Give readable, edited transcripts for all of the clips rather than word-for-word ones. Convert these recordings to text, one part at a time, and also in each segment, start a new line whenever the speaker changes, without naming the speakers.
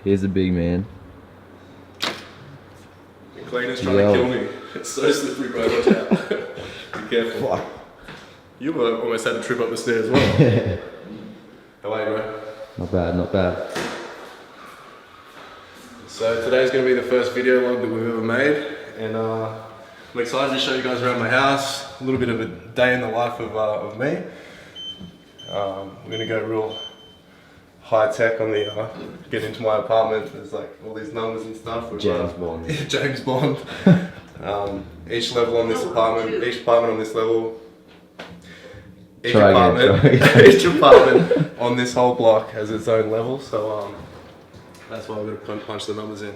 Here's a big man.
The cleaner's trying to kill me. It's so slippery, bro. Watch out. Be careful.
Fuck.
You almost had to trip up the stairs as well. How are you, bro?
Not bad, not bad.
So today's going to be the first video log that we've ever made, and I'm excited to show you guys around my house. A little bit of a day in the life of me. I'm going to go real high tech on the get into my apartment. There's like all these numbers and stuff. With,
James Bond.
James Bond. Each level on this apartment, each apartment on this level. Each apartment on this whole block has its own level, so that's why we're going to punch the numbers in.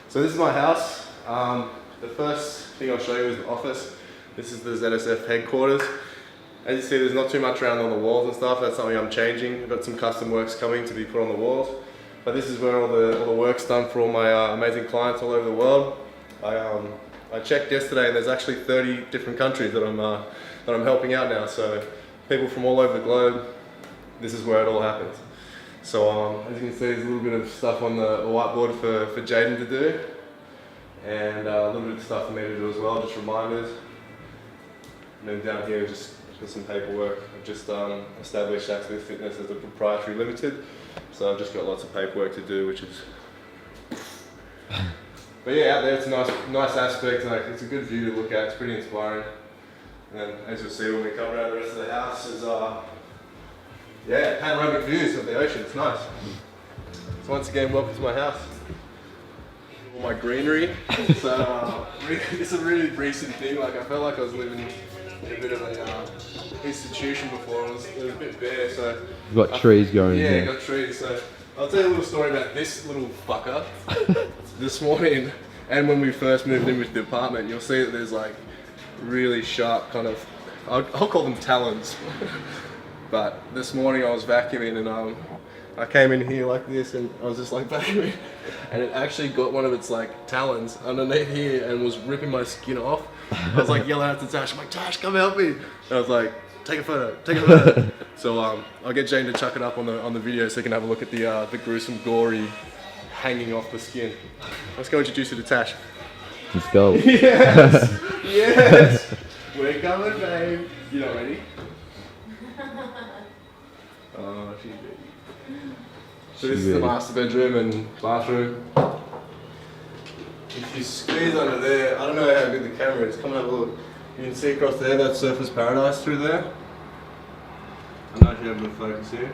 So this is my house. The first thing I'll show you is the office. This is the ZSF headquarters. As you see, there's not too much around on the walls and stuff. That's something I'm changing. I've got some custom works coming to be put on the walls. But this is where all the work's done for all my amazing clients all over the world. I checked yesterday, and there's actually 30 different countries that I'm helping out now. So people from all over the globe, this is where it all happens. So as you can see, there's a little bit of stuff on the whiteboard for Jaden to do, and a little bit of stuff for me to do as well, just reminders. And then down here, just for some paperwork. I've just established Axis Fitness as a proprietary limited, so I've just got lots of paperwork to do, which is. But yeah, out there it's a nice aspect. Like, it's a good view to look at. It's pretty inspiring. And then, as you'll see when we come around the rest of the house, is yeah, panoramic views of the ocean. It's nice. So once again, welcome to my house. All my greenery. So it's a really recent thing. Like, I felt like I was living in a bit of a institution before. It was a bit bare. So
You've got trees growing
in
here.
Yeah, got trees. So I'll tell you a little story about this little fucker. This morning, and when we first moved in with the apartment, you'll see that there's like really sharp kind of, I'll call them talons. But this morning I was vacuuming, and I came in here like this, and I was just like vacuuming, and it actually got one of its like talons underneath here and was ripping my skin off. I was like yelling out to Tash, I'm like, Tash, come help me. And I was like, take a photo, take a photo. So I'll get Jane to chuck it up on the video so you can have a look at the gruesome, gory hanging off the skin. Let's go introduce you to Tash.
Let's go.
Yes, yes. We're coming, babe. You not ready? Oh, she's ready. So this is the master bedroom and bathroom. If you squeeze under there, I don't know how good the camera is. Come and have a look. You can see across there, that's Surfers Paradise through there. I don't know if you have a focus here.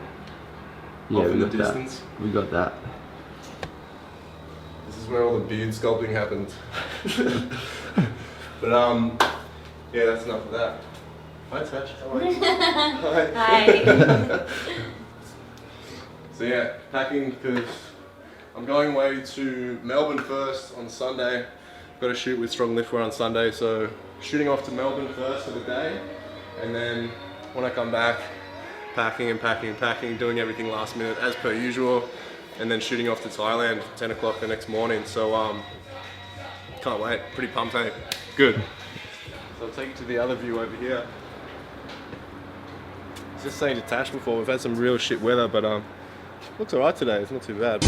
Yeah,
off
we
in the
got
distance.
that. We got that.
This is where all the beard sculpting happens. But yeah, that's enough of that. Hi Tash, how are you? Hi.
Hi.
So yeah, packing because I'm going away to Melbourne first on Sunday. Got to shoot with Strong Liftwear on Sunday, so shooting off to Melbourne first for the day, and then when I come back, packing and packing and packing, doing everything last minute as per usual, and then shooting off to Thailand 10 o'clock the next morning. So can't wait, pretty pumped, hey? Good. So I'll take you to the other view over here. I was just saying to Tash before, we've had some real shit weather, but looks alright today, it's not too bad.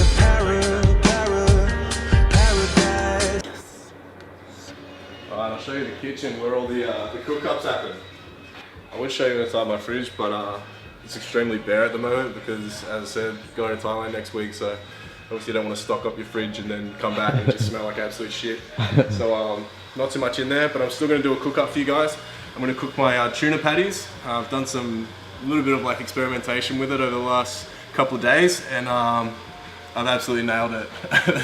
Alright, I'll show you the kitchen where all the cook-ups happen. I would show you inside my fridge, but it's extremely bare at the moment because, as I said, going to Thailand next week, so obviously you don't want to stock up your fridge and then come back and just smell like absolute shit. So not too much in there, but I'm still going to do a cook-up for you guys. I'm going to cook my tuna patties. I've done a little bit of like experimentation with it over the last couple of days, and I've absolutely nailed it.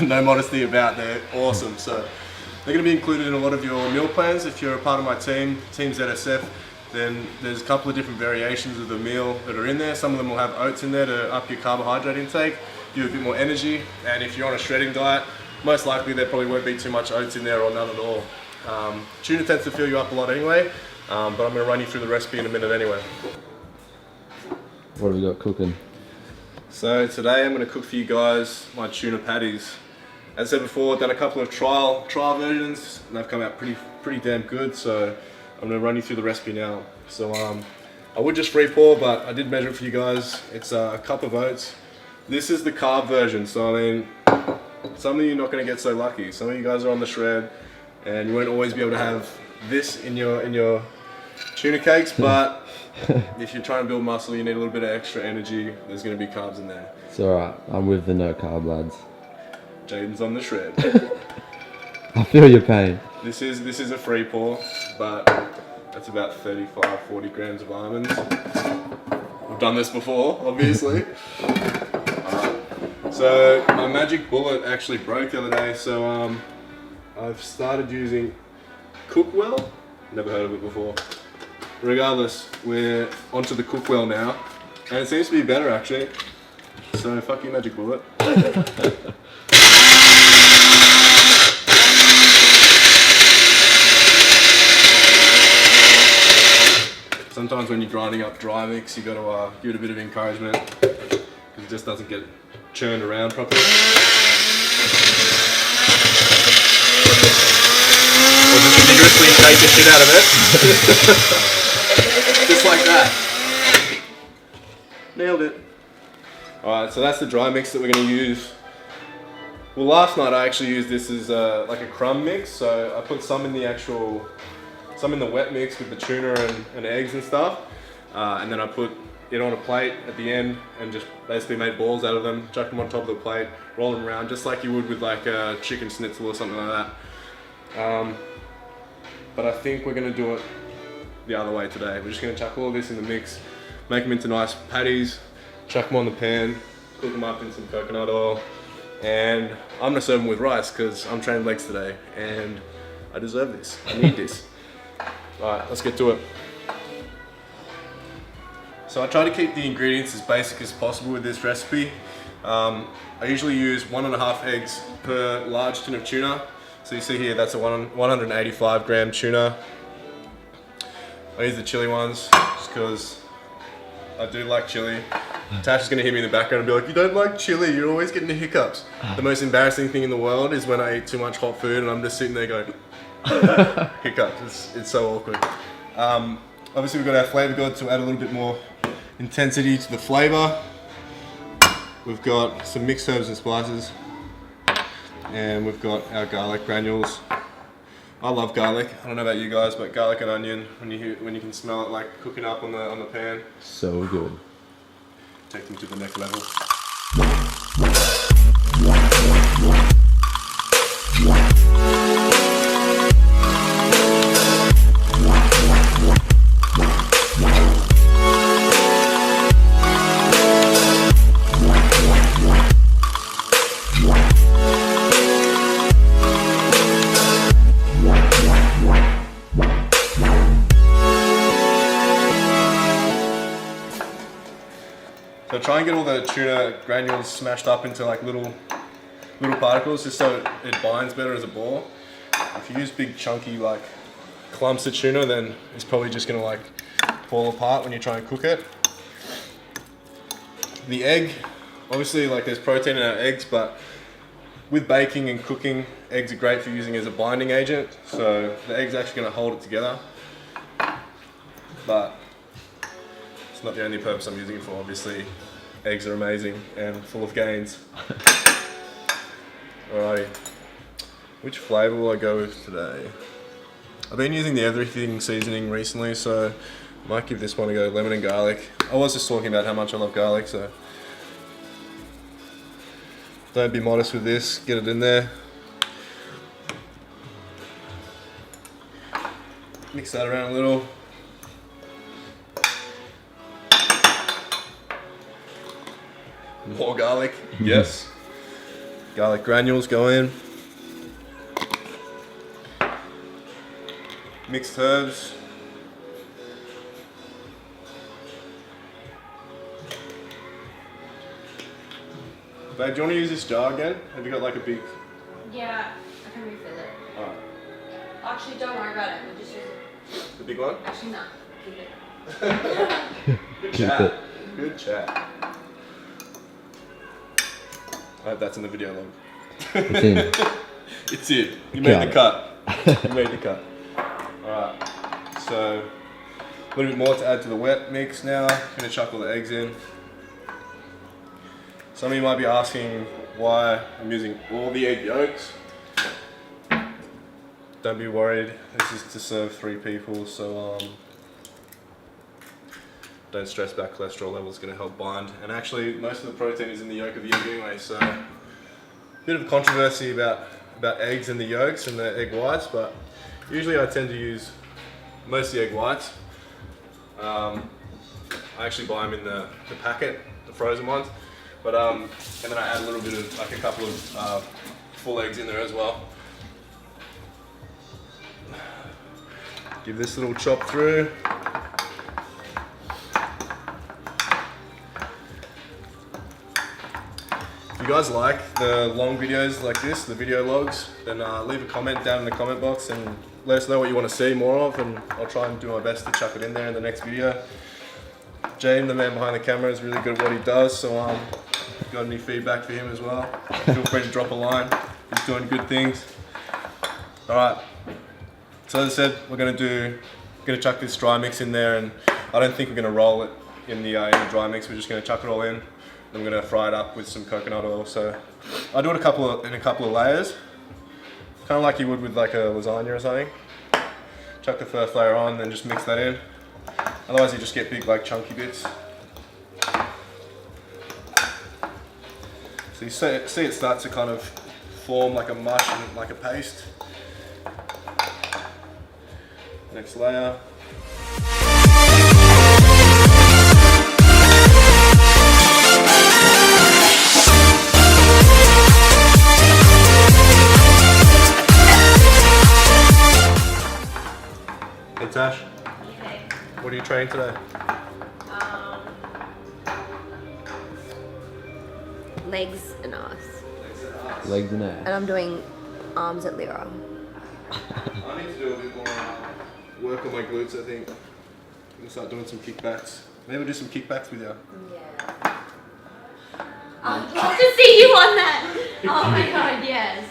No modesty about, they're awesome. So they're going to be included in a lot of your meal plans. If you're a part of my team ZSF, then there's a couple of different variations of the meal that are in there. Some of them will have oats in there to up your carbohydrate intake, give you a bit more energy, and if you're on a shredding diet, most likely there probably won't be too much oats in there or none at all. Tuna tends to fill you up a lot anyway, but I'm going to run you through the recipe in a minute anyway.
What have we got cooking?
So today I'm going to cook for you guys my tuna patties. As I said before, I've done a couple of trial versions, and they've come out pretty damn good. So I'm going to run you through the recipe now. So I would just free pour, but I did measure it for you guys. It's a cup of oats. This is the carb version, so I mean, some of you are not going to get so lucky. Some of you guys are on the shred, and you won't always be able to have this in your tuna cakes. But if you're trying to build muscle, you need a little bit of extra energy. There's going to be carbs in there.
It's alright. I'm with the no carb lads.
Jaden's on the shred.
I feel your pain.
This is a free pour, but that's about 35, 40 grams of almonds. I've done this before, obviously. So my magic bullet actually broke the other day, so I've started using Cookwell. Never heard of it before. Regardless, we're onto the Cookwell now, and it seems to be better actually. So fuck you, magic bullet. Sometimes when you're grinding up dry mix, you got to give it a bit of encouragement because it just doesn't get churned around properly. Or just vigorously shake the shit out of it. Just like that. Nailed it. Alright, so that's the dry mix that we're going to use. Well, last night I actually used this as like a crumb mix, so I put some in the wet mix with the tuna and eggs and stuff, and then I put it on a plate at the end and just basically made balls out of them, chucked them on top of the plate, roll them around just like you would with like a chicken schnitzel or something like that. But I think we're going to do it the other way today. We're just going to chuck all this in the mix, make them into nice patties, chuck them on the pan, cook them up in some coconut oil, and I'm going to serve them with rice because I'm training legs today and I deserve this. I need this. Alright, let's get to it. So I try to keep the ingredients as basic as possible with this recipe. I usually use 1.5 eggs per large tin of tuna. So you see here, that's a 185 gram tuna. I use the chili ones just because I do like chili. Tash is going to hear me in the background and be like, you don't like chili, you're always getting the hiccups. The most embarrassing thing in the world is when I eat too much hot food and I'm just sitting there going, hiccups. It's so awkward. Obviously we've got our flavor god to add a little bit more intensity to the flavor. We've got some mixed herbs and spices, and we've got our garlic granules. I love garlic. I don't know about you guys, but garlic and onion, when you can smell it like cooking up on the pan,
So good.
take them to the next level. So try and get all the tuna granules smashed up into like little particles, just so it binds better as a ball. If you use big chunky like clumps of tuna, then it's probably just gonna like fall apart when you try and cook it. The egg, obviously like there's protein in our eggs, but with baking and cooking, eggs are great for using as a binding agent. So the egg's actually gonna hold it together. But it's not the only purpose I'm using it for, obviously. Eggs are amazing and full of gains. Alrighty, which flavour will I go with today? I've been using the everything seasoning recently, so I might give this one a go, lemon and garlic. I was just talking about how much I love garlic, so don't be modest with this, get it in there. Mix that around a little. More garlic, yes. Garlic granules go in. Mixed herbs. Babe, do you want to use this jar again? Have you got like a big...
Yeah, I can refill it.
Alright.
Actually, don't worry about it. We'll just use it.
The big one?
Actually, no. Keep it.
Good
Keep
chat.
it.
Good chat. I hope that's in the video log.
It's in.
It's in. You
Got
made the cut. You made the cut. Alright. So, a little bit more to add to the wet mix now. Gonna chuck all the eggs in. Some of you might be asking, why I'm using all the egg yolks. Don't be worried, this is to serve 3 people, so don't stress about cholesterol levels, it's going to help bind. And actually, most of the protein is in the yolk of the egg anyway, so bit of controversy about eggs and the yolks and the egg whites, but usually I tend to use mostly egg whites. I actually buy them in the packet, the frozen ones, but and then I add a little bit of, like a couple of full eggs in there as well. Give this a little chop through. If you guys like the long videos like this, the video logs, then leave a comment down in the comment box and let us know what you want to see more of, and I'll try and do my best to chuck it in there in the next video. Jane, the man behind the camera, is really good at what he does, so if you've got any feedback for him as well, feel free to drop a line. He's doing good things. Alright, so as I said, we're going to chuck this dry mix in there, and I don't think we're going to roll it in the dry mix, we're just going to chuck it all in. I'm going to fry it up with some coconut oil. So I do it in a couple of layers, kind of like you would with like a lasagna or something. Chuck the first layer on, then just mix that in. Otherwise you just get big like chunky bits. So you see it starts to kind of form like a mush and like a paste. Next layer. Hey Tash,
Okay.
what are you training today?
Legs and ass.
Legs and
And
ass.
I'm doing arms at Lyra.
I need to do a bit more work on my glutes, I think. I'm gonna start doing some kickbacks. Maybe do some kickbacks with you.
Yeah.
I'd love to see you on that. Oh my god, yes.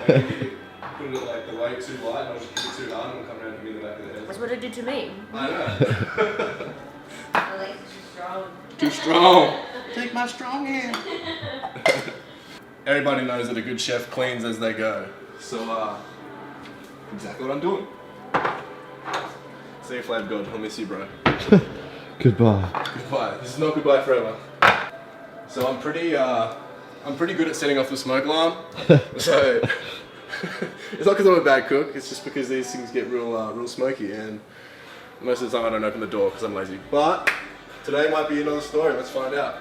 Put it like the weight too light, and I'll just kick it too hard and it'll come around and hit me in the back of the head.
That's what it did to me.
I know.
My legs are too strong.
Too strong. Take my strong hand. Everybody knows that a good chef cleans as they go. So, exactly what I'm doing. See you, Flab God. I'll miss you, bro.
Goodbye.
Goodbye. This is not goodbye forever. So I'm pretty good at setting off the smoke alarm. So it's not because I'm a bad cook. It's just because these things get real smoky, and most of the time I don't open the door because I'm lazy. But today might be another story. Let's find out.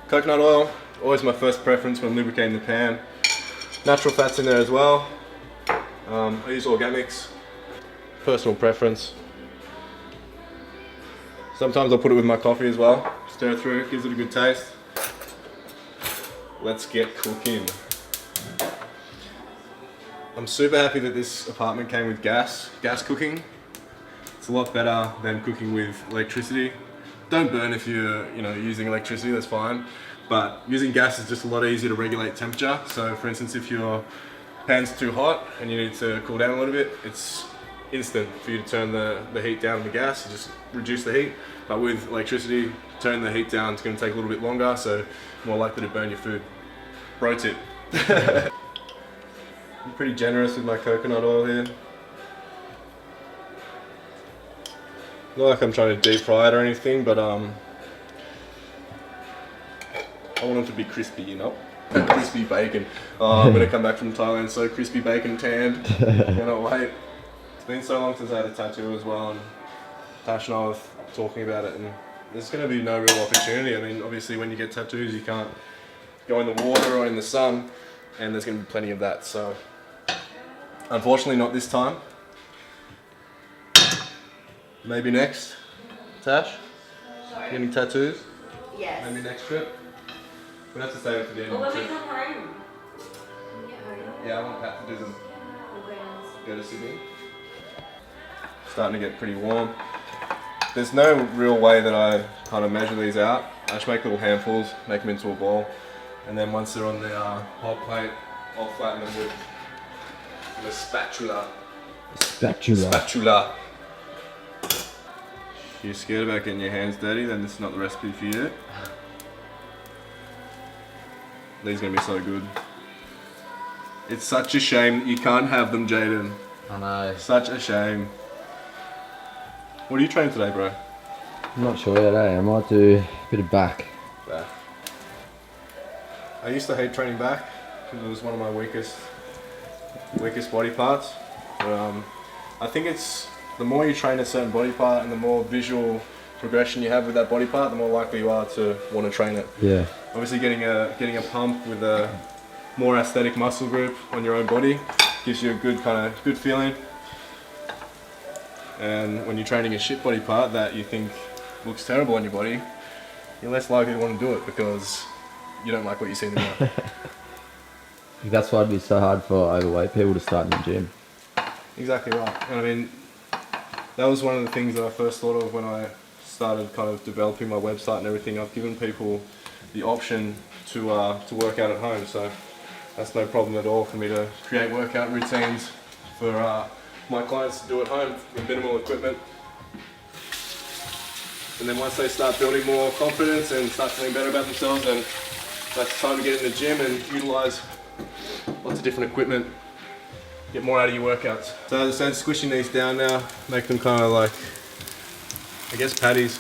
Coconut oil, always my first preference when lubricating the pan. Natural fats in there as well. I use organics. Personal preference. Sometimes I'll put it with my coffee as well. Stir it through, gives it a good taste. Let's get cooking. I'm super happy that this apartment came with gas cooking. It's a lot better than cooking with electricity. Don't burn if you're using electricity, that's fine. But using gas is just a lot easier to regulate temperature. So for instance, if your pan's too hot and you need to cool down a little bit, it's instant for you to turn the heat down on the gas. You just reduce the heat. But with electricity, turn the heat down, it's going to take a little bit longer, so more likely to burn your food. Pro tip. I'm pretty generous with my coconut oil here. Not like I'm trying to deep fry it or anything, but I want it to be crispy, you know? Crispy bacon. Oh, I'm going to come back from Thailand so crispy bacon tanned. Cannot wait. It's been so long since I had a tattoo as well, and Tash and I were talking about it, and there's going to be no real opportunity. I mean, obviously when you get tattoos you can't go in the water or in the sun, and there's going to be plenty of that, so unfortunately not this time. Maybe next. Tash?
Sorry.
Any tattoos?
Yes.
Maybe next trip? We'll have to save it for the end
Well,
of the
when we
trip.
come home.
Yeah, I want Pat to do them. Go to Sydney. Starting to get pretty warm. There's no real way that I kind of measure these out. I just make little handfuls, make them into a ball, and then once they're on the hot plate, I'll flatten them with a spatula.
Spatula.
Spatula. If you're scared about getting your hands dirty, then this is not the recipe for you. These are gonna be so good. It's such a shame that you can't have them, Jaden.
I know.
Such a shame. What are you training today, bro?
I'm not sure yet, eh? I might do a bit of back.
Back. I used to hate training back because it was one of my weakest body parts. But I think it's the more you train a certain body part and the more visual progression you have with that body part, the more likely you are to want to train it.
Yeah.
Obviously, getting a pump with a more aesthetic muscle group on your own body gives you a good feeling. And when you're training a shit body part that you think looks terrible on your body, you're less likely to want to do it because you don't like what you see in the mirror.
I think that's why it'd be so hard for overweight people to start in the gym.
Exactly right. And I mean, that was one of the things that I first thought of when I started kind of developing my website and everything. I've given people the option to work out at home, so that's no problem at all for me to create workout routines for my clients to do at home with minimal equipment. And then once they start building more confidence and start feeling better about themselves, then that's time to get in the gym and utilize lots of different equipment, get more out of your workouts. So as I said, squishing these down now, make them kind of like, I guess, patties.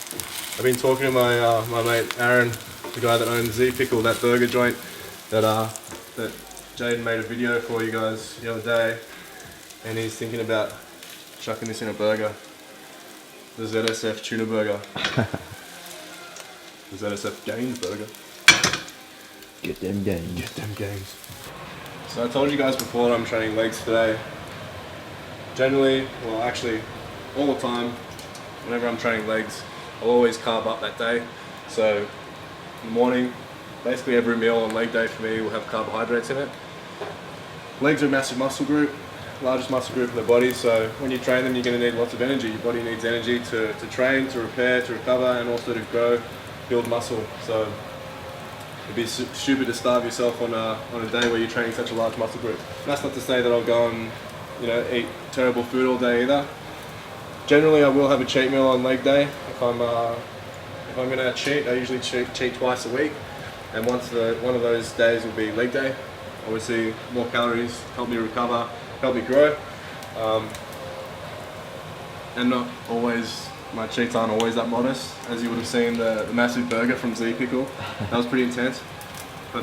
I've been talking to my mate Aaron, the guy that owns Z Pickle, that burger joint that Jaden made a video for you guys the other day, and he's thinking about chucking this in a burger. The ZSF tuna burger. The ZSF Gains burger.
Get them gains.
Get them gains. So I told you guys before that I'm training legs today. Generally, well actually, all the time, whenever I'm training legs, I'll always carb up that day. So in the morning, basically every meal on leg day for me will have carbohydrates in it. Legs are a massive muscle group, largest muscle group in the body, so when you train them you're going to need lots of energy. Your body needs energy to train, to repair, to recover, and also to grow, build muscle. So it'd be stupid to starve yourself on a day where you're training such a large muscle group. That's not to say that I'll go and eat terrible food all day either. Generally I will have a cheat meal on leg day. If I'm going to cheat, I usually cheat twice a week, and one of those days will be leg day. Obviously more calories, help me recover, help me grow, and not always, my cheats aren't always that modest, as you would have seen the massive burger from Z Pickle. That was pretty intense. But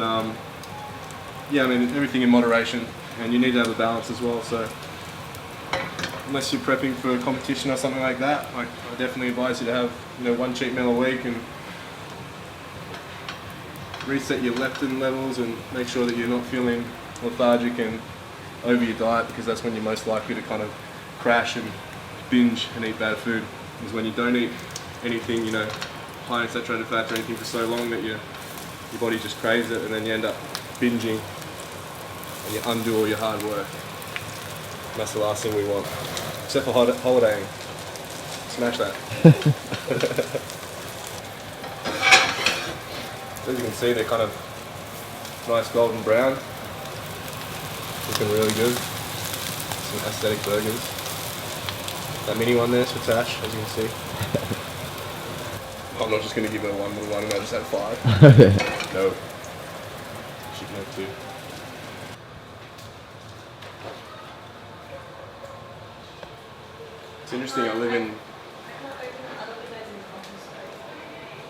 yeah, I mean, everything in moderation, and you need to have a balance as well. So unless you're prepping for a competition or something like that, I definitely advise you to have one cheat meal a week and reset your leptin levels and make sure that you're not feeling lethargic and over your diet, because that's when you're most likely to kind of crash and binge and eat bad food. Is when you don't eat anything, high in saturated fats or anything for so long that your body just craves it, and then you end up binging and you undo all your hard work. And that's the last thing we want, except for holidaying. Smash that. So as you can see, they're kind of nice golden brown, looking really good. Some aesthetic burgers. That mini one there's for Tash, as you can see. I'm not just going to give her one little one and I just had 5. No. She can have 2. It's interesting, I live in...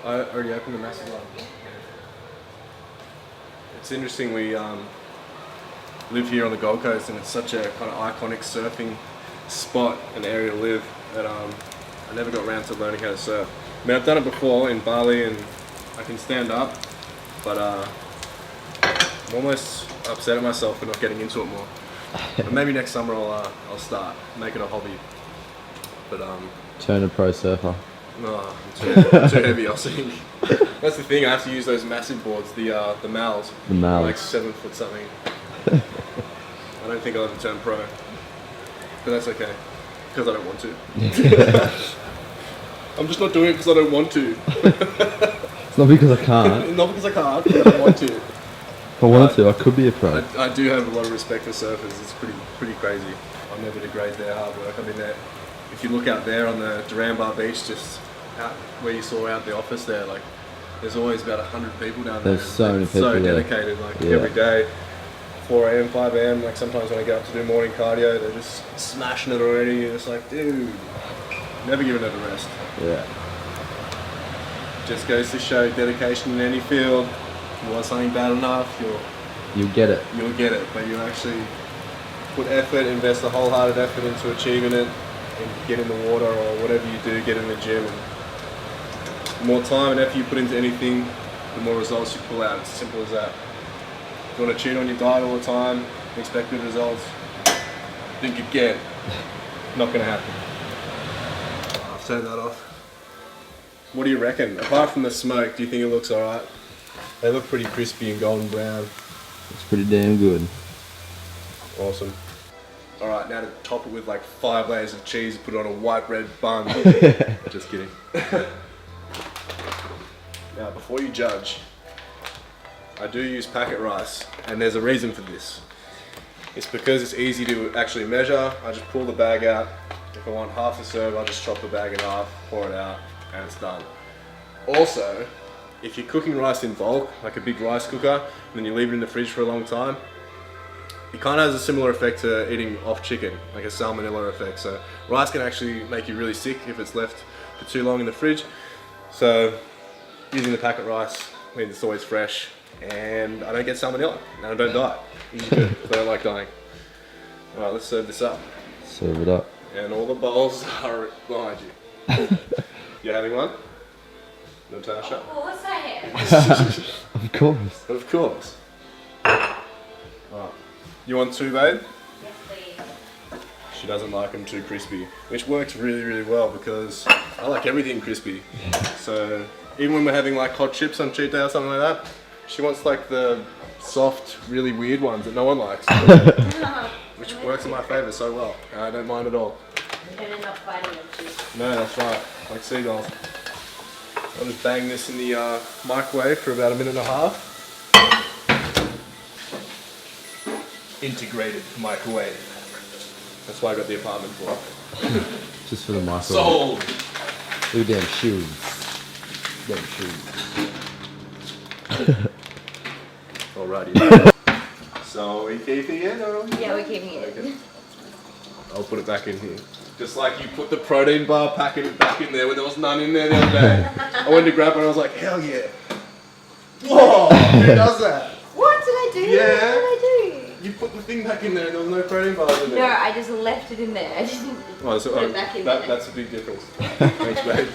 I already opened the massive one. It's interesting, we live here on the Gold Coast, and it's such a kind of iconic surfing spot and area to live that I never got around to learning how to surf. I mean, I've done it before in Bali and I can stand up, but I'm almost upset at myself for not getting into it more. But maybe next summer I'll start, make it a hobby. But
Turn a pro surfer.
no, I'm too heavy, I think. That's the thing, I have to use those massive boards, the Mals.
The Mals.
Like 7 foot something. I don't think I'll ever turn pro. But that's okay, because I don't want to. I'm just not doing it because I don't want to.
It's not because I can't.
Not because I can't, because I don't want to.
If I wanted to, I could be a pro.
I do have a lot of respect for surfers. It's pretty crazy. I'll never degrade their hard work. I mean, if you look out there on the Duranbar Beach, just out where you saw out the office there, like there's always about 100 people down there.
There's so many
They're
people
so
there.
dedicated, like
Yeah.
every day, 4 a.m., 5 a.m. Like sometimes when I get up to do morning cardio, they're just smashing it already. It's like, dude, never giving it a rest.
Yeah.
Just goes to show dedication in any field. If you want something bad enough,
You get it.
you'll get it. But you actually put effort, invest a wholehearted effort into achieving it, and get in the water or whatever you do, get in the gym. And the more time and effort you put into anything, the more results you pull out. It's as simple as that. If you want to cheat on your diet all the time and expect good results, think again. Not going to happen. I've turned that off. What do you reckon? Apart from the smoke, do you think it looks alright? They look pretty crispy and golden brown.
It's pretty damn good.
Awesome. Alright, now to top it with like 5 layers of cheese, put it on a white bread bun. Just kidding. Now, before you judge, I do use packet rice, and there's a reason for this. It's because it's easy to actually measure. I just pull the bag out. If I want half a serve, I just chop the bag in half, pour it out, and it's done. Also, if you're cooking rice in bulk, like a big rice cooker, and then you leave it in the fridge for a long time, it kind of has a similar effect to eating off chicken, like a salmonella effect. So rice can actually make you really sick if it's left for too long in the fridge. So using the packet rice means it's always fresh, and I don't get salmonella, and I don't die. It's good, because I don't like dying. Alright, let's serve this up.
Serve it up.
And all the bowls are behind you. You having one? Natasha?
Of course I am.
Of course.
Of course. Alright. You want 2, babe?
Yes, please.
She doesn't like them too crispy, which works really, really well because I like everything crispy. So even when we're having like hot chips on cheat day or something like that, she wants like the soft, really weird ones that no one likes, which works in my favour so well. And I don't mind at all.
You don't end up fighting them too.
No, that's right, like seagulls. I'll just bang this in the microwave for about 1.5 minutes. Integrated microwave. That's why I got the apartment for.
Just for the microwave.
Sold!
Look at them shoes. Them shoes.
Alrighty. So, we keeping it or?
Yeah, we're keeping it.
Okay. I'll put it back in here. Just like you put the protein bar packet back in there when there was none in there the other day. I went to grab it and I was like, hell yeah. Whoa! Who does that?
What did I do?
Yeah.
What did I do?
You put the thing back in there and there was no protein bars in there.
No, I just left it in there. I didn't
Oh, so,
put it back in
that,
there.
that's a big difference. Thanks, babe.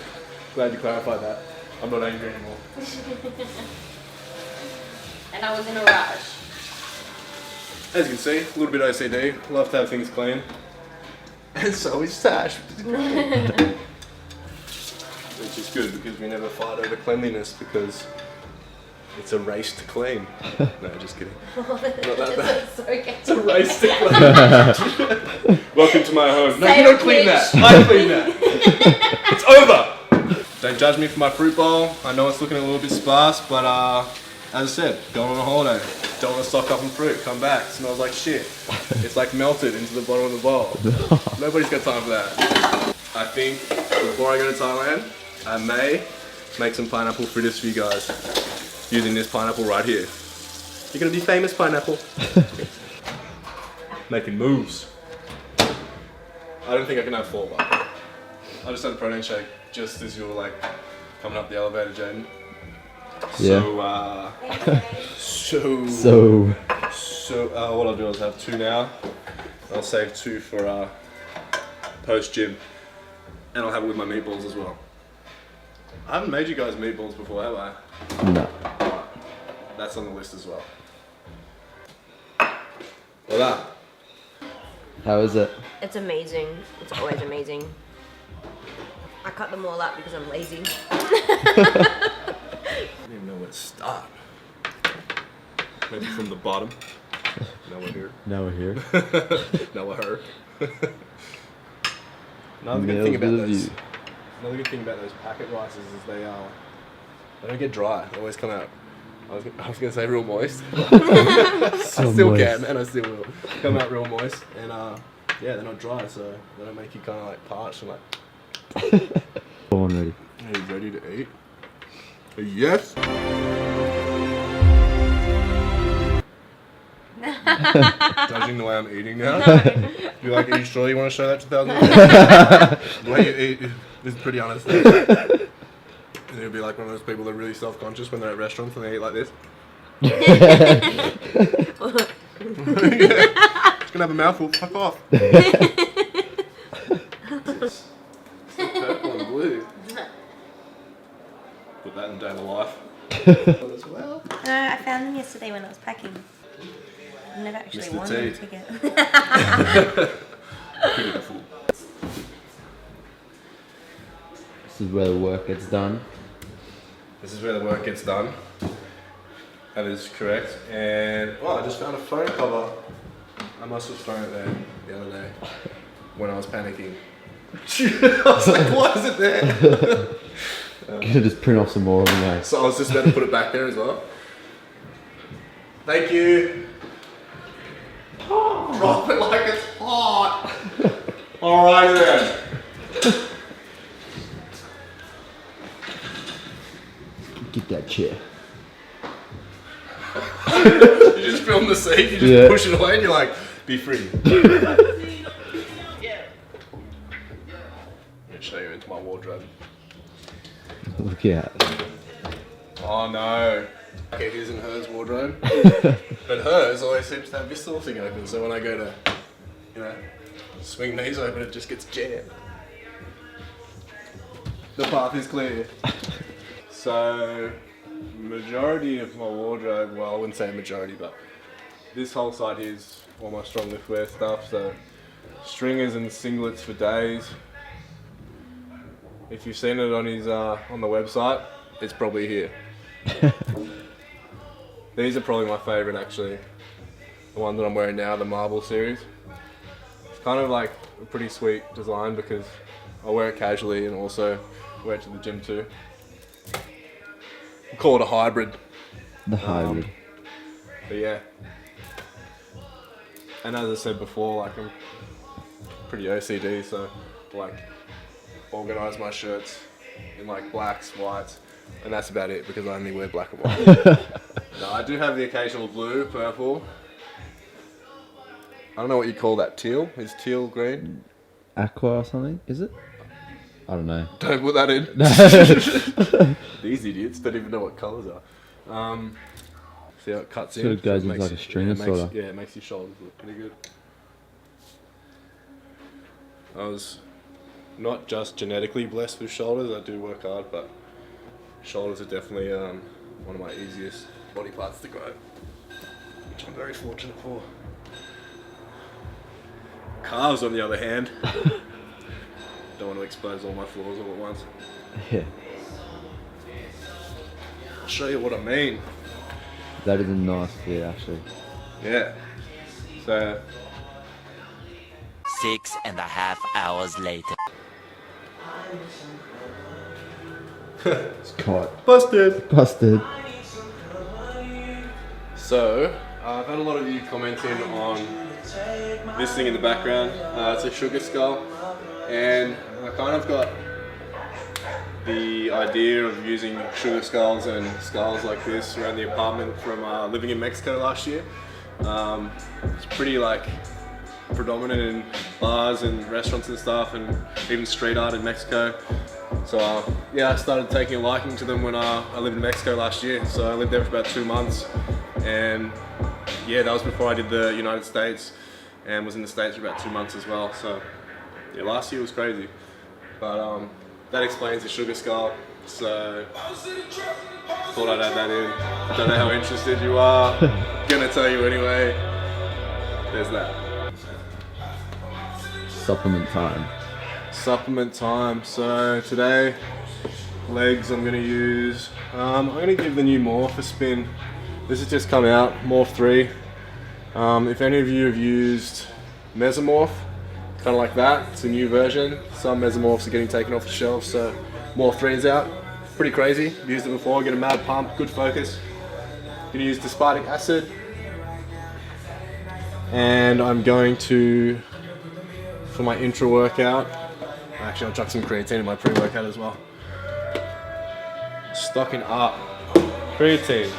Glad you clarified that. I'm not angry anymore.
And I was in a rush.
As you can see, a little bit OCD. Love to have things clean. And so is Tash. Which is good because we never fight over cleanliness because it's a race to clean. No, just kidding. Not that bad.
That's so gay.
It's a race to clean. Welcome to my home. No, you
Sales
don't clean
pitch.
that. I clean that. It's over. Don't judge me for my fruit bowl. I know it's looking a little bit sparse, but as I said, going on a holiday. Don't want to stock up on fruit. Come back. Smells like shit. It's like melted into the bottom of the bowl. Nobody's got time for that. I think before I go to Thailand, I may make some pineapple fritters for you guys using this pineapple right here. You're gonna be famous, pineapple. Making moves. I don't think I can have 4, but I just had a protein shake just as you were like coming up the elevator, Jaden.
Yeah.
So what I'll do is have 2 now. I'll save 2 for post gym, and I'll have it with my meatballs as well. I haven't made you guys meatballs before, have I?
No.
That's on the list as well. Voila.
How is it?
It's amazing. It's always amazing. I cut them all up because I'm lazy.
I don't even know where to start. Maybe from the bottom. Now we're here.
Now we're here.
Now we're her. Another good
Nails
thing about
with a
those.
view.
Another good thing about those packet rices is they don't get dry. They always come out. I was gonna say real moist. I still
moist.
can, and I still will. Come out real moist, and yeah, they're not dry, so they don't make you kind of like parched and like.
Born ready.
Are you ready to eat? Yes. Judging the way I'm eating now. You like, are you sure you want to show that to thousands? The way you eat is pretty honest. And you'll be like one of those people that are really self-conscious when they're at restaurants and they eat like this. Just gonna have a mouthful. Fuck off. Purple and blue. Put that in day of the life. As well.
I found them yesterday when I was packing. I've never actually
Mr.
worn
T.
them together.
Beautiful.
This is where the work gets done.
This is where the work gets done. That is correct. And oh, I just found a phone cover. I must have thrown it there the other day when I was panicking. I was like, why is it there?
Could just print off some more of them, mate.
So I was just about to put it back there as well. Thank you. Drop it like it's hot. Alright then.
Get that chair.
You just film the seat, you just push it away and you're like, be free. I'm gonna show you into my wardrobe.
Look out.
Oh no. Okay, his and hers wardrobe. But hers always seems to have this little thing open, so when I go to, you know, swing these open, it just gets jammed. The path is clear. So, majority of my wardrobe, well I wouldn't say majority, but this whole side here is all my strong liftwear stuff, so stringers and singlets for days. If you've seen it on his on the website, it's probably here. These are probably my favourite actually. The one that I'm wearing now, the Marble series. It's kind of like a pretty sweet design because I wear it casually and also wear it to the gym too. I call it a hybrid.
The hybrid.
But yeah. And as I said before, like I'm pretty OCD, so like organise my shirts in like blacks, whites, and that's about it because I only wear black and white. No, I do have the occasional blue, purple. I don't know what you call that. Teal? Is teal green?
Aqua or something, is it? I don't know.
Don't put that in. These idiots don't even know what colours are. See how it cuts in?
So it goes
So
into like a
makes-
stringer
yeah, it makes-
sorta.
Yeah, it makes your shoulders look pretty good. I was not just genetically blessed with shoulders, I do work hard, but shoulders are definitely one of my easiest body parts to grow, which I'm very fortunate for. Calves, on the other hand, don't want to expose all my flaws all at once.
Yeah.
I'll show you what I mean.
That is a nice fit, actually.
Yeah. So
6.5 hours later.
It's caught.
busted.
Busted.
So I've had a lot of you commenting on this thing in the background. It's a sugar skull, and I kind of got the idea of using sugar skulls and skulls like this around the apartment from living in Mexico last year. It's pretty like predominant in bars and restaurants and stuff, and even street art in Mexico. So yeah, I started taking a liking to them when I lived in Mexico last year. So I lived there for about 2 months, and yeah, that was before I did the United States, and was in the States for about 2 months as well. So yeah, last year was crazy, but that explains the sugar skull. So thought I'd add that in. Don't know how interested you are. Gonna tell you anyway. There's that.
Supplement time.
Supplement time. So today, legs I'm gonna use. I'm gonna give the new Morph a spin. This has just come out, Morph 3. If any of you have used Mesomorph, kind of like that, it's a new version. Some Mesomorphs are getting taken off the shelf, so Morph 3 is out. Pretty crazy. Used it before, get a mad pump, good focus. Gonna use Dispartic Acid. And I'm going to, for my intra workout, actually I'll chuck some creatine in my pre-workout as well. stocking up. Creatine,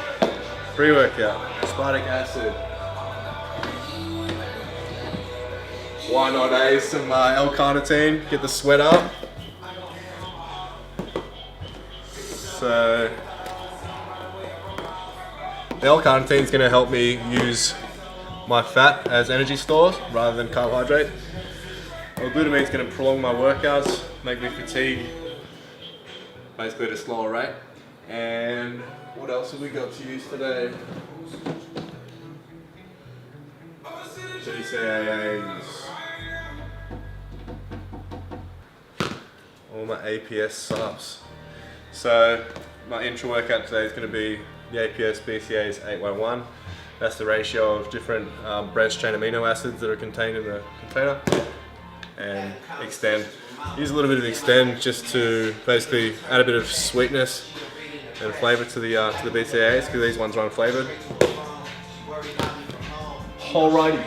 pre-workout, aspartic acid. Why not, eh? Some L-carnitine, get the sweat up. So, the L-carnitine is going to help me use my fat as energy stores rather than carbohydrate. L-glutamine is going to prolong my workouts, make me fatigue, basically at a slower rate. And what else have we got to use today? GCAAs. All my APS subs. So my intra workout today is going to be the APS BCAAs 811. That's the ratio of different branched chain amino acids that are contained in the container. And extend. Use a little bit of extend just to basically add a bit of sweetness and flavour to the BCAAs because these ones are unflavoured. Alrighty.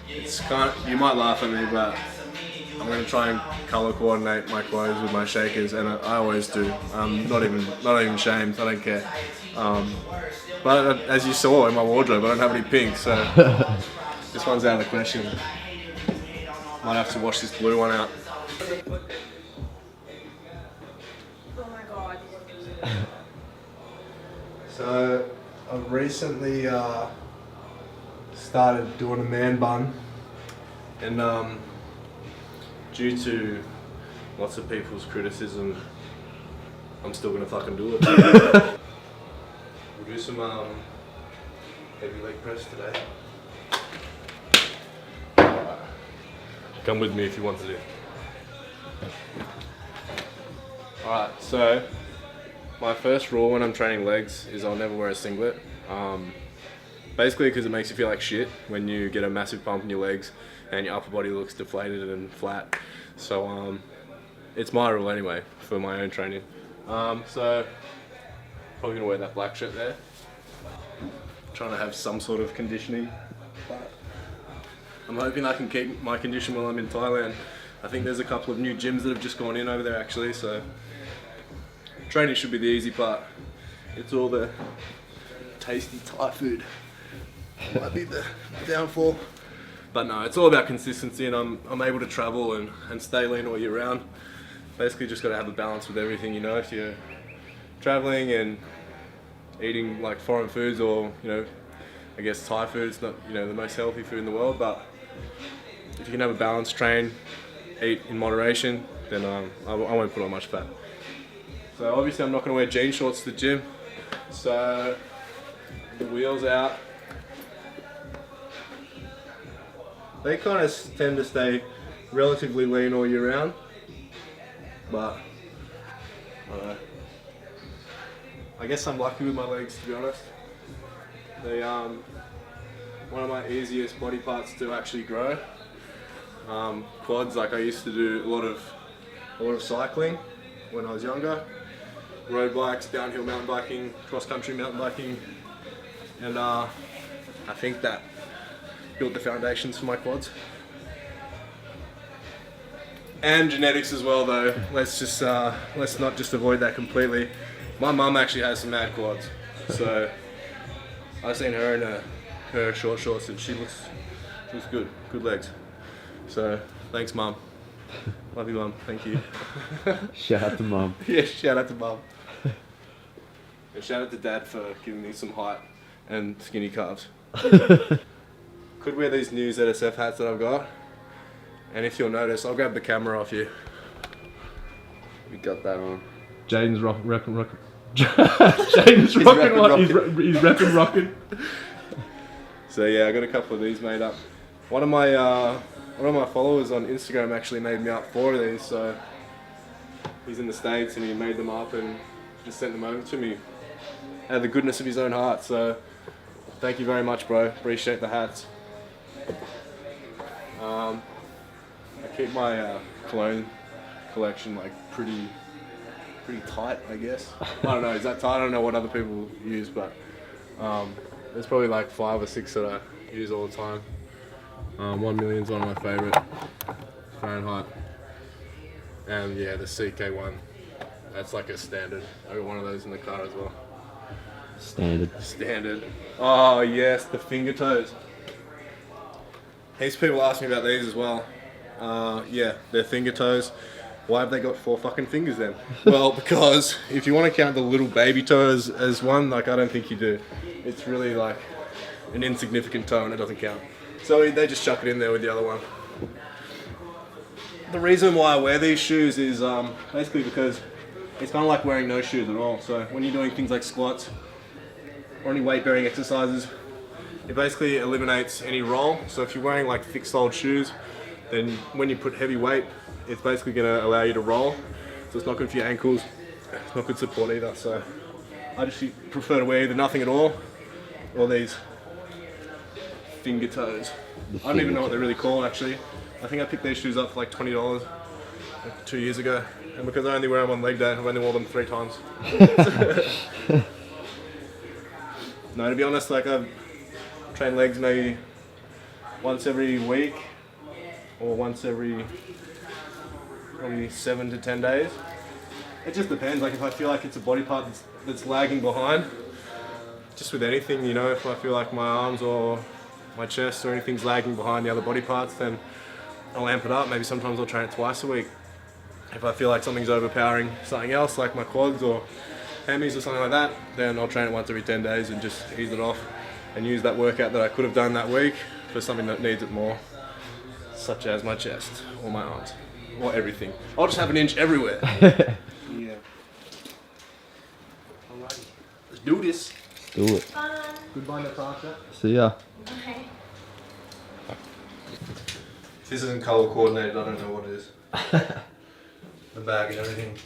It's kind of, you might laugh at me, but I'm going to try and colour coordinate my clothes with my shakers, and I always do. I'm not even shamed. I don't care. But as you saw in my wardrobe, I don't have any pink, so this one's out of the question. Might have to wash this blue one out.
Oh my god.
So I've recently started doing a man bun, and due to lots of people's criticism, I'm still gonna fucking do it. We'll do some heavy leg press today. Come with me if you want to do. Alright, so my first rule when I'm training legs is I'll never wear a singlet. Basically because it makes you feel like shit when you get a massive pump in your legs and your upper body looks deflated and flat. So it's my rule anyway for my own training. So probably gonna wear that black shirt there. Trying to have some sort of conditioning. But I'm hoping I can keep my condition while I'm in Thailand. I think there's a couple of new gyms that have just gone in over there actually, so training should be the easy part. It's all the tasty Thai food might be the downfall. But no, it's all about consistency, and I'm able to travel and stay lean all year round. Basically just got to have a balance with everything, you know. If you're traveling and eating like foreign foods, or you know, I guess Thai food is not, you know, the most healthy food in the world, but if you can have a balanced train, eat in moderation, then I won't put on much fat. So obviously I'm not going to wear jean shorts to the gym, so the wheels out. They kind of tend to stay relatively lean all year round, but I don't know. I guess I'm lucky with my legs, to be honest. They one of my easiest body parts to actually grow. Quads, like I used to do a lot of cycling when I was younger. Road bikes, downhill mountain biking, cross country mountain biking, and I think that built the foundations for my quads. And genetics as well, though. Let's not just avoid that completely. My mum actually has some mad quads, so I've seen her in her short shorts, and she looks good legs. So thanks, mum. Love you, mum. Thank you.
Shout out to mum.
Yeah, shout out to mum. And shout out to dad for giving me some height and skinny calves. Could wear these new ZSF hats that I've got, and if you'll notice, I'll grab the camera off you.
We got that on.
Jaden's rocking. Jaden's rocking what? He's repping rocking. So yeah, I got a couple of these made up. One of my followers on Instagram actually made me up 4 of these. So he's in the States and he made them up and just sent them over to me out of the goodness of his own heart. So thank you very much, bro. Appreciate the hats. I keep my cologne collection like pretty tight, I guess. I don't know, is that tight? I don't know what other people use, but there's probably like 5 or 6 that I use all the time. 1 Million's one of my favourite, Fahrenheit. And yeah, the CK1 That's like a standard. I got one of those in the car as well.
Standard.
Oh yes, the finger toes. Heaps of people ask me about these as well. Yeah, they're finger toes. Why have they got 4 fucking fingers then? Well, because if you want to count the little baby toe as one, like I don't think you do. It's really like an insignificant toe and it doesn't count. So they just chuck it in there with the other one. The reason why I wear these shoes is basically because it's kind of like wearing no shoes at all. So when you're doing things like squats or any weight bearing exercises, it basically eliminates any roll. So if you're wearing like thick soled shoes, then when you put heavy weight, it's basically going to allow you to roll. So it's not good for your ankles, it's not good support either. So I just prefer to wear either nothing at all or these finger toes. I don't even know what they're really called actually. I think I picked these shoes up for like $20 like 2 years ago. And because I only wear them on leg day, I've only worn them 3 times. No, to be honest, like I've trained legs maybe once every week or once every probably 7 to 10 days. It just depends. Like if I feel like it's a body part that's lagging behind, just with anything, you know, if I feel like my arms or my chest or anything's lagging behind the other body parts, then I'll amp it up. Maybe sometimes I'll train it twice a week. If I feel like something's overpowering something else, like my quads or hammies or something like that, then I'll train it once every 10 days and just ease it off and use that workout that I could have done that week for something that needs it more, such as my chest or my arms or everything. I'll just have an inch everywhere. Yeah. Alrighty, let's do this.
Do it.
Fun.
Goodbye, Natasha.
See ya.
Okay.
This isn't color coordinated. I don't know what it is. The bag and everything.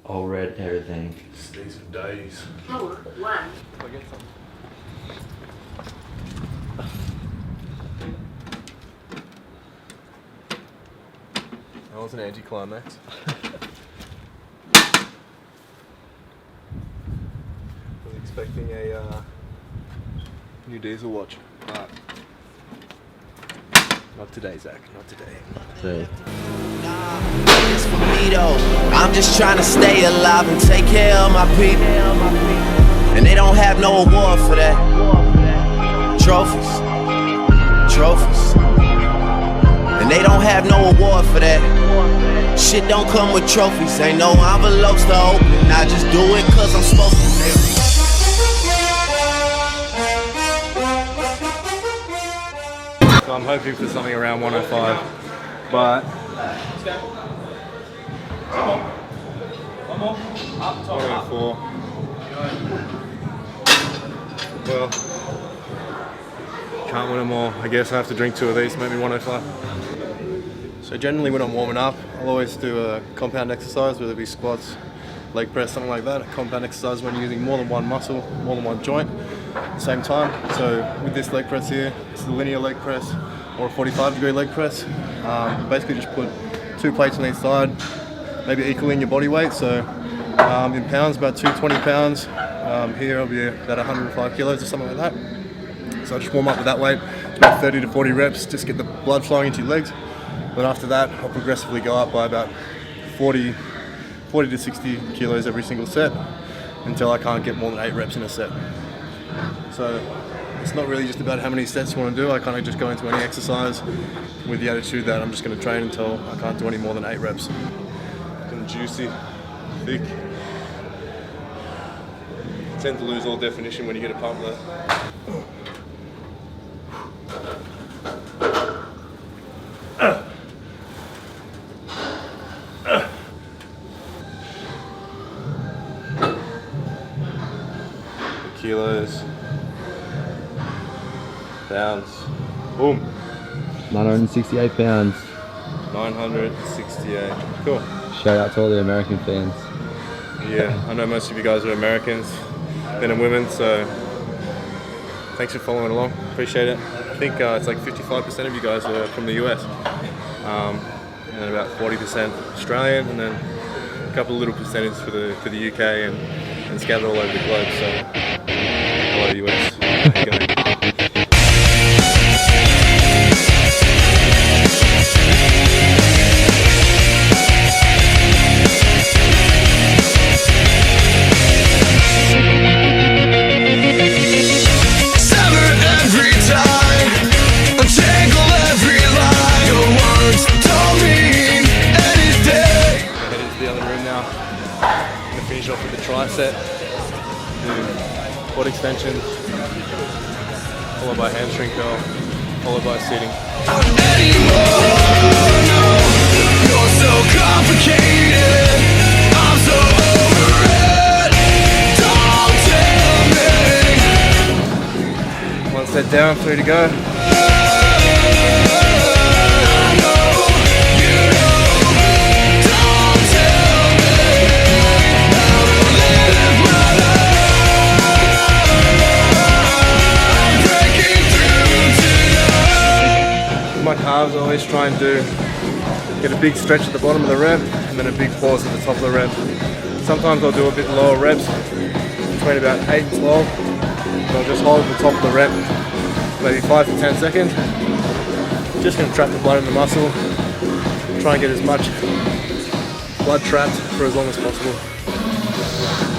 All red everything.
These are days.
Oh, one.
If I get some. That was an anticlimax. I was expecting a new diesel watch, but not today, Zach. Not today.
See.
It's for me though. I'm just trying to stay alive and take care of my people. And they don't have no award for that. Trophies. And they don't have no award for that. Shit don't come with trophies. Ain't no envelopes to open. I just do it cause I'm supposed to.
So I'm hoping for something around 105, but 104. Well, can't win them all. I guess I have to drink 2 of these, maybe 105. So generally when I'm warming up, I'll always do a compound exercise, whether it be squats, leg press, something like that. A compound exercise when you're using more than one muscle, more than one joint at the same time. So with this leg press here, it's the linear leg press or a 45-degree leg press. Basically just put 2 plates on each side, maybe equaling your body weight. So in pounds, about 220 pounds. Here I'll be about 105 kilos or something like that. So I just warm up with that weight, about 30 to 40 reps, just get the blood flowing into your legs. But after that, I'll progressively go up by about 40 to 60 kilos every single set until I can't get more than 8 reps in a set. So it's not really just about how many sets you want to do. I kind of just go into any exercise with the attitude that I'm just going to train until I can't do any more than 8 reps. And juicy, thick. Tend to lose all definition when you get a pump though. Kilos, pounds, boom.
968 pounds.
968. Cool.
Shout out to all the American fans.
Yeah, I know most of you guys are Americans, men and women, so thanks for following along. Appreciate it. I think it's like 55% of you guys are from the US, and then about 40% Australian, and then a couple of little percentages for the UK and scattered all over the globe. So, hello US. How you going? set, do quad extensions, followed by hamstring curl, followed by seating.
You're so complicated. I'm so over it. Don't tell me.
One set down, 3 to go. My calves, I always try and get a big stretch at the bottom of the rep and then a big pause at the top of the rep. Sometimes I'll do a bit lower reps, between about 8 and 12, and I'll just hold the top of the rep, maybe 5 to 10 seconds. Just going to trap the blood in the muscle, try and get as much blood trapped for as long as possible.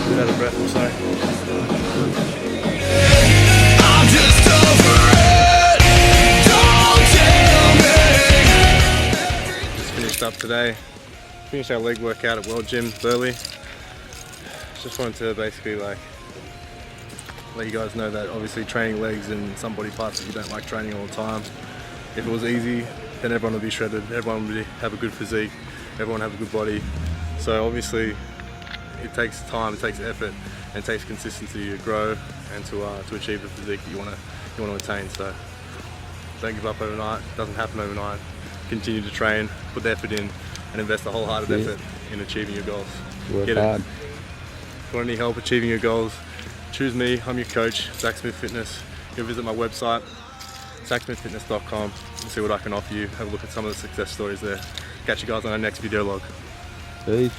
Bit out of breath, I'm sorry.
I'm just over it. Don't tell me.
Just finished up today. Finished our leg workout at World Gym Burleigh. Just wanted to basically let you guys know that obviously training legs and some body parts that you don't like training all the time. If it was easy, then everyone would be shredded, everyone would have a good physique, everyone would have a good body. So obviously it takes time, it takes effort, and it takes consistency to grow and to achieve the physique that you want to attain. So don't give up overnight, it doesn't happen overnight. Continue to train, put the effort in, and invest a wholehearted effort in achieving your goals.
Work
Get
hard.
it. If you want any help achieving your goals, choose me, I'm your coach, Zach Smith Fitness. You can visit my website, ZachSmithFitness.com, and see what I can offer you. Have a look at some of the success stories there. Catch you guys on our next video log.
Peace.